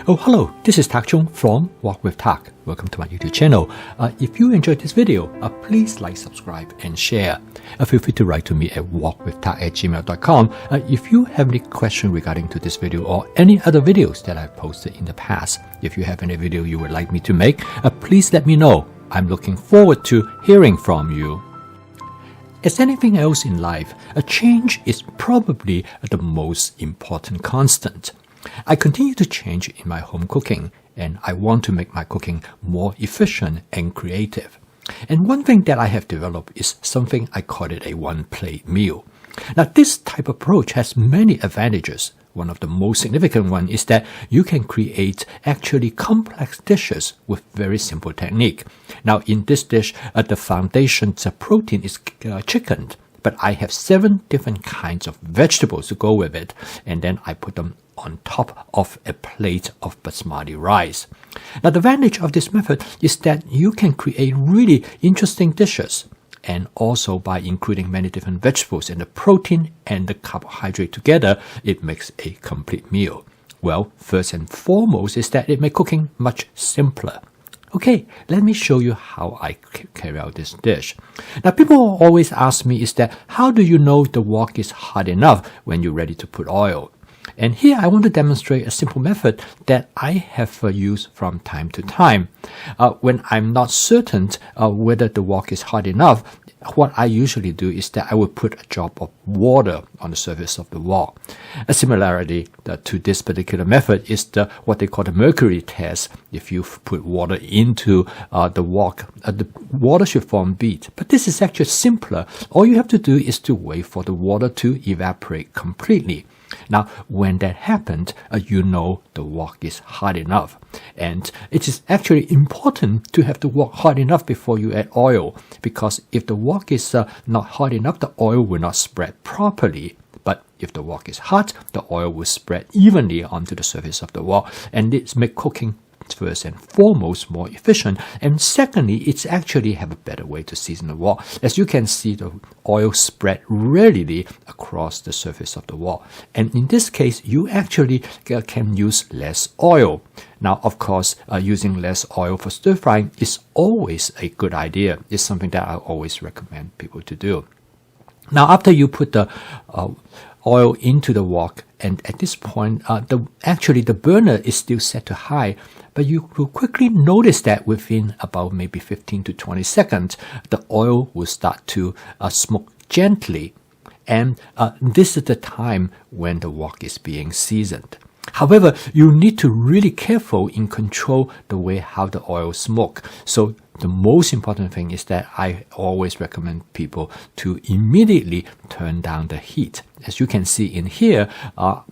Oh, hello, this is Tak Chung from Walk with Tak. Welcome to my YouTube channel. If you enjoyed this video, please like, subscribe, and share. Feel free to write to me at walkwithtak@gmail.com if you have any question regarding to this video or any other videos that I've posted in the past. If you have any video you would like me to make, please let me know. I'm looking forward to hearing from you. As anything else in life, a change is probably the most important constant. I continue to change in my home cooking, and I want to make my cooking more efficient and creative. And one thing that I have developed is something I call it a one-plate meal. Now, this type of approach has many advantages. One of the most significant one is that you can create actually complex dishes with very simple technique. Now, in this dish, the foundation protein is chicken, but I have 7 different kinds of vegetables to go with it, and then I put them on top of a plate of basmati rice. Now, the advantage of this method is that you can create really interesting dishes, and also by including many different vegetables and the protein and the carbohydrate together, it makes a complete meal. Well, first and foremost is that it makes cooking much simpler. Okay, let me show you how I carry out this dish. Now, people always ask me is that how do you know the wok is hot enough when you're ready to put oil? And here I want to demonstrate a simple method that I have used from time to time. When I'm not certain whether the wok is hot enough, what I usually do is that I will put a drop of water on the surface of the wok. A similarity to this particular method is what they call the mercury test. If you put water into the wok, the water should form bead. But this is actually simpler. All you have to do is to wait for the water to evaporate completely. Now, when that happened, you know the wok is hot enough. And it is actually important to have the wok hot enough before you add oil, because if the wok is not hot enough, the oil will not spread properly. But if the wok is hot, the oil will spread evenly onto the surface of the wok, and it makes cooking first and foremost more efficient, and secondly, it's actually have a better way to season the wok. As you can see, the oil spread readily across the surface of the wok, and in this case you actually can use less oil. Now, of course, using less oil for stir frying is always a good idea. It's something that I always recommend people to do. Now, after you put the oil into the wok, and at this point, the burner is still set to high, but you will quickly notice that within about maybe 15 to 20 seconds, the oil will start to smoke gently, and this is the time when the wok is being seasoned. However, you need to really careful in control the way how the oil smoke. So the most important thing is that I always recommend people to immediately turn down the heat. As you can see in here,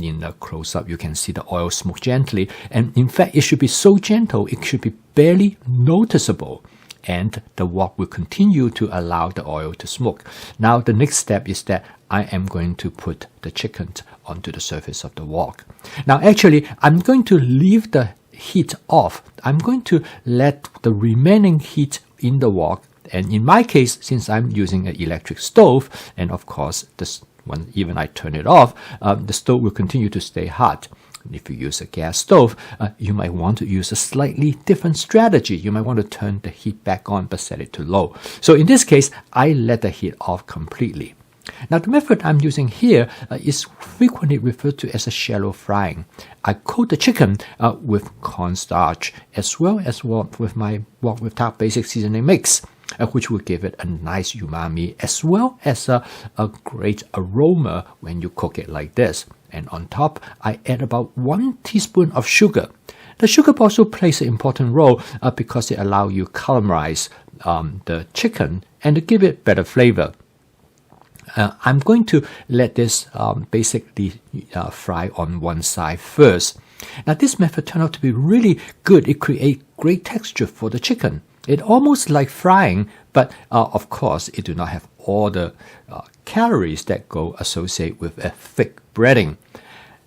in the close-up, you can see the oil smoke gently. And in fact, it should be so gentle, it should be barely noticeable. And the wok will continue to allow the oil to smoke. Now, the next step is that I am going to put the chicken onto the surface of the wok. Now, actually, I'm going to leave the heat off. I'm going to let the remaining heat in the wok. And in my case, since I'm using an electric stove, and of course, when even I turn it off, the stove will continue to stay hot. If you use a gas stove, you might want to use a slightly different strategy. You might want to turn the heat back on but set it to low. So in this case, I let the heat off completely. Now, the method I'm using here is frequently referred to as a shallow frying. I coat the chicken with cornstarch as well with my Walk with Tak basic seasoning mix, which will give it a nice umami as well as a great aroma when you cook it like this. And on top, I add about 1 teaspoon of sugar. The sugar also plays an important role because it allows you to caramelize the chicken and to give it better flavor. I'm going to let this basically fry on one side first. Now, this method turned out to be really good. It creates great texture for the chicken. It almost like frying, but of course, it do not have all the calories that go associated with a thick breading.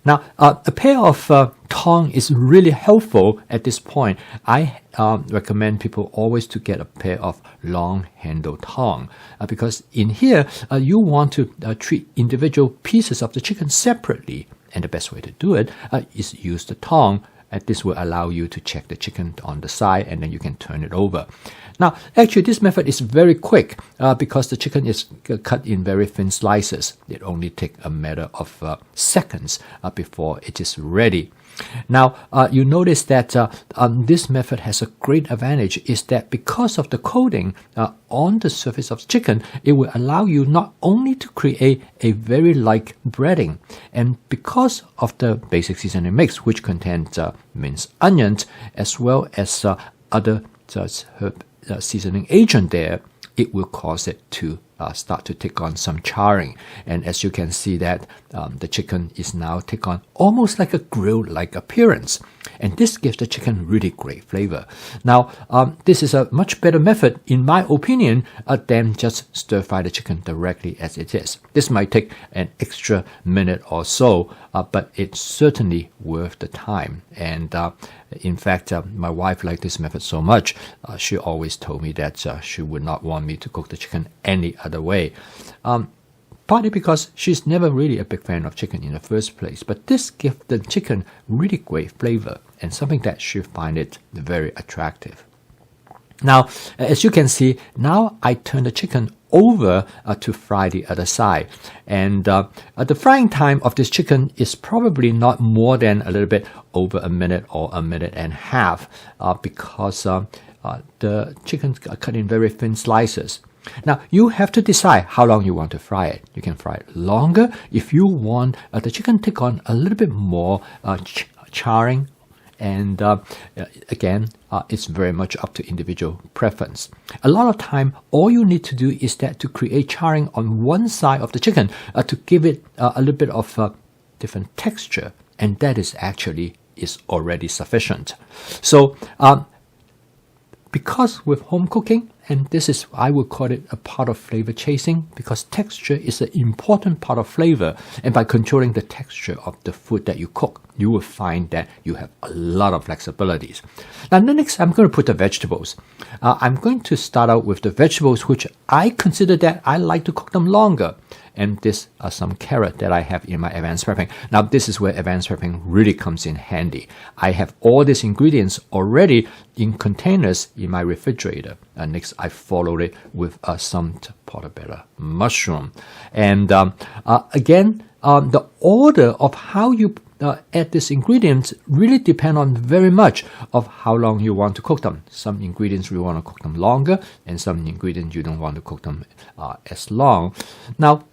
Now, a pair of tongs is really helpful at this point. I recommend people always to get a pair of long handle tongs because in here you want to treat individual pieces of the chicken separately, and the best way to do it is use the tongs and this will allow you to check the chicken on the side, and then you can turn it over. Now, actually, this method is very quick because the chicken is cut in very thin slices. It only takes a matter of seconds before it is ready. Now, you notice that this method has a great advantage is that because of the coating on the surface of chicken, it will allow you not only to create a very light breading, and because of the basic seasoning mix, which contains minced onions as well as other herb seasoning agent there, it will cause it to start to take on some charring. And as you can see that the chicken is now take on almost like a grilled-like appearance. And this gives the chicken really great flavor. Now, this is a much better method, in my opinion, than just stir-fry the chicken directly as it is. This might take an extra minute or so, but it's certainly worth the time. And in fact, my wife liked this method so much, she always told me that she would not want me to cook the chicken any other way. Partly because she's never really a big fan of chicken in the first place, but this gives the chicken really great flavor and something that she find it very attractive. Now, as you can see, now I turn the chicken over to fry the other side. And the frying time of this chicken is probably not more than a little bit over a minute or a minute and a half because the chickens are cut in very thin slices. Now, you have to decide how long you want to fry it. You can fry it longer if you want the chicken to take on a little bit more charring. And again, it's very much up to individual preference. A lot of time, all you need to do is that to create charring on one side of the chicken to give it a little bit of different texture. And that is already sufficient. So, because with home cooking, and this is, I would call it a part of flavor chasing, because texture is an important part of flavor. And by controlling the texture of the food that you cook, you will find that you have a lot of flexibilities. Now, next, I'm going to put the vegetables. I'm going to start out with the vegetables, which I consider that I like to cook them longer. And this are some carrot that I have in my advanced prepping. Now, this is where advanced prepping really comes in handy. I have all these ingredients already in containers in my refrigerator. Next, I followed it with some portobello mushroom. And again, the order of how you add these ingredients really depend on very much of how long you want to cook them. Some ingredients you want to cook them longer, and some ingredients you don't want to cook them as long. Now,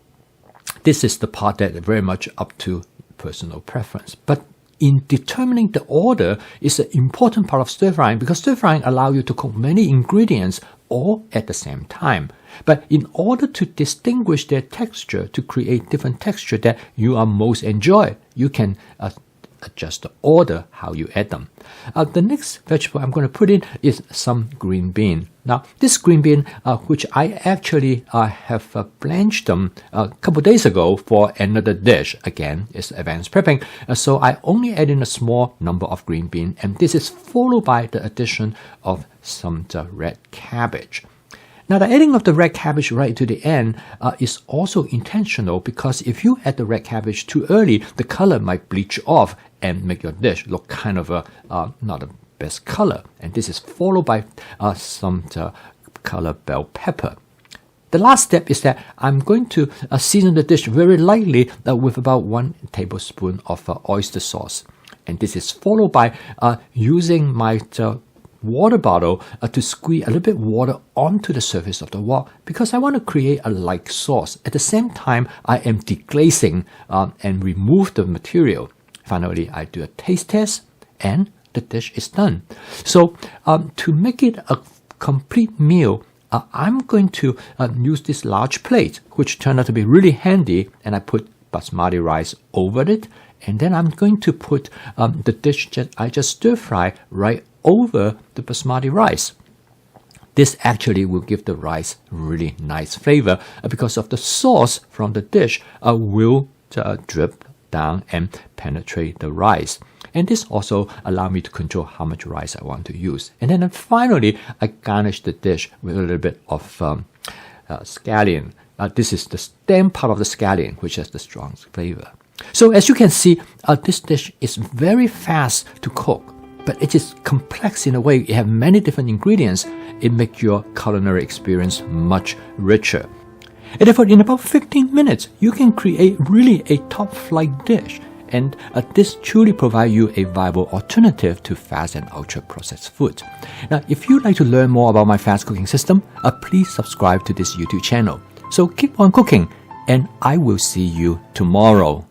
this is the part that is very much up to personal preference. But in determining the order is an important part of stir-frying, because stir-frying allows you to cook many ingredients all at the same time. But in order to distinguish their texture, to create different texture that you are most enjoy, you can adjust the order how you add them. The next vegetable I'm going to put in is some green bean. Now, this green bean, which I actually have blanched them a couple days ago for another dish, again, is advanced prepping. So I only add in a small number of green bean, and this is followed by the addition of some red cabbage. Now, the adding of the red cabbage right to the end is also intentional, because if you add the red cabbage too early, the color might bleach off and make your dish look kind of not the best color. And this is followed by some color bell pepper. The last step is that I'm going to season the dish very lightly with about 1 tablespoon of oyster sauce. And this is followed by using my water bottle to squeeze a little bit water onto the surface of the wok, because I want to create a light sauce. At the same time, I am deglazing and remove the material. Finally, I do a taste test, and the dish is done. So to make it a complete meal, I'm going to use this large plate, which turned out to be really handy, and I put basmati rice over it, and then I'm going to put the dish that I just stir fry right over the basmati rice. This actually will give the rice really nice flavor because of the sauce from the dish will drip down and penetrate the rice. And this also allows me to control how much rice I want to use. And then finally, I garnish the dish with a little bit of scallion. This is the stem part of the scallion, which has the strong flavor. So as you can see, this dish is very fast to cook, but it is complex in a way. It has many different ingredients. It makes your culinary experience much richer. And therefore, in about 15 minutes, you can create really a top-flight dish. And this truly provides you a viable alternative to fast and ultra-processed food. Now, if you'd like to learn more about my fast cooking system, please subscribe to this YouTube channel. So keep on cooking, and I will see you tomorrow.